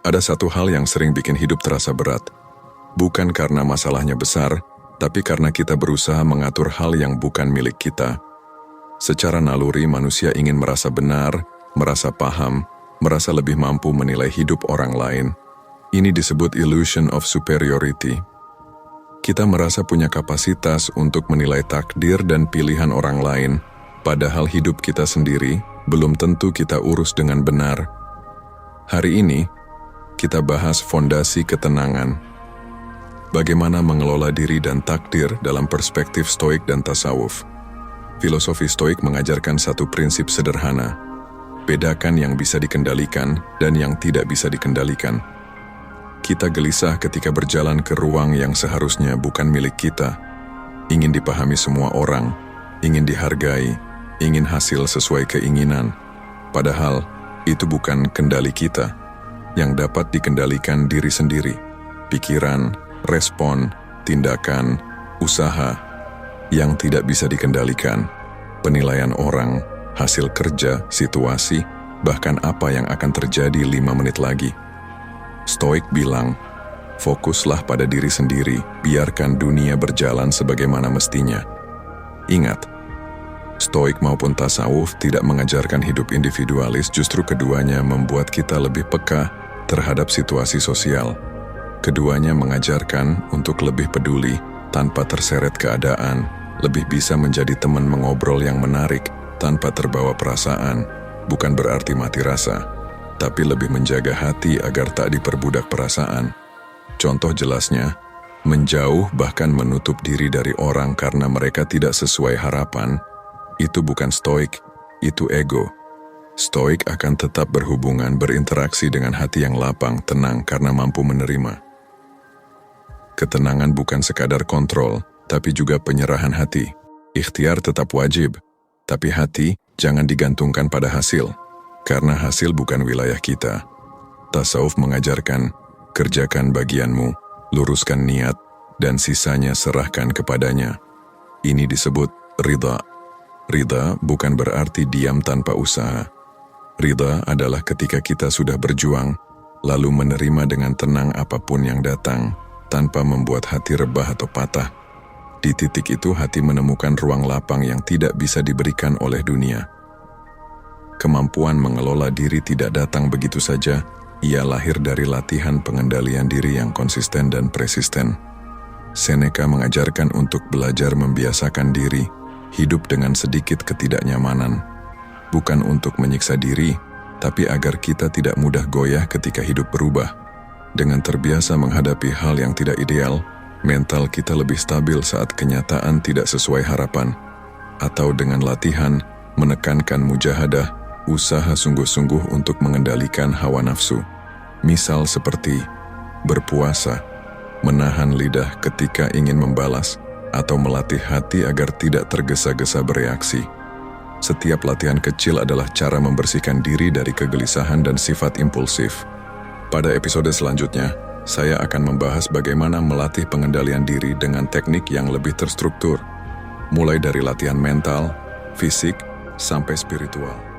Ada satu hal yang sering bikin hidup terasa berat. Bukan karena masalahnya besar, tapi karena kita berusaha mengatur hal yang bukan milik kita. Secara naluri manusia ingin merasa benar, merasa paham, merasa lebih mampu menilai hidup orang lain. Ini disebut illusion of superiority. Kita merasa punya kapasitas untuk menilai takdir dan pilihan orang lain, padahal hidup kita sendiri belum tentu kita urus dengan benar. Hari ini, kita bahas fondasi ketenangan. Bagaimana mengelola diri dan takdir dalam perspektif stoik dan tasawuf. Filosofi stoik mengajarkan satu prinsip sederhana. Bedakan yang bisa dikendalikan dan yang tidak bisa dikendalikan. Kita gelisah ketika berjalan ke ruang yang seharusnya bukan milik kita. Ingin dipahami semua orang, ingin dihargai, ingin hasil sesuai keinginan. Padahal, itu bukan kendali kita. Yang dapat dikendalikan diri sendiri, pikiran, respon, tindakan, usaha. Yang tidak bisa dikendalikan, penilaian orang, hasil kerja, situasi, bahkan apa yang akan terjadi 5 menit lagi. Stoik bilang, fokuslah pada diri sendiri, biarkan dunia berjalan sebagaimana mestinya. Ingat, Stoik maupun tasawuf tidak mengajarkan hidup individualis, justru keduanya membuat kita lebih peka terhadap situasi sosial. Keduanya mengajarkan untuk lebih peduli tanpa terseret keadaan, lebih bisa menjadi teman mengobrol yang menarik tanpa terbawa perasaan, bukan berarti mati rasa, tapi lebih menjaga hati agar tak diperbudak perasaan. Contoh jelasnya, menjauh bahkan menutup diri dari orang karena mereka tidak sesuai harapan, itu bukan stoik, itu ego. Stoik akan tetap berhubungan, berinteraksi dengan hati yang lapang, tenang karena mampu menerima. Ketenangan bukan sekadar kontrol, tapi juga penyerahan hati. Ikhtiar tetap wajib, tapi hati jangan digantungkan pada hasil, karena hasil bukan wilayah kita. Tasawuf mengajarkan, kerjakan bagianmu, luruskan niat, dan sisanya serahkan kepadanya. Ini disebut ridha. Ridha bukan berarti diam tanpa usaha. Ridha adalah ketika kita sudah berjuang, lalu menerima dengan tenang apapun yang datang, tanpa membuat hati rebah atau patah. Di titik itu hati menemukan ruang lapang yang tidak bisa diberikan oleh dunia. Kemampuan mengelola diri tidak datang begitu saja, ia lahir dari latihan pengendalian diri yang konsisten dan persisten. Seneca mengajarkan untuk belajar membiasakan diri, hidup dengan sedikit ketidaknyamanan. Bukan untuk menyiksa diri, tapi agar kita tidak mudah goyah ketika hidup berubah. Dengan terbiasa menghadapi hal yang tidak ideal, mental kita lebih stabil saat kenyataan tidak sesuai harapan. Atau dengan latihan, menekankan mujahadah, usaha sungguh-sungguh untuk mengendalikan hawa nafsu. Misal seperti berpuasa, menahan lidah ketika ingin membalas, atau melatih hati agar tidak tergesa-gesa bereaksi. Setiap latihan kecil adalah cara membersihkan diri dari kegelisahan dan sifat impulsif. Pada episode selanjutnya, saya akan membahas bagaimana melatih pengendalian diri dengan teknik yang lebih terstruktur, mulai dari latihan mental, fisik, sampai spiritual.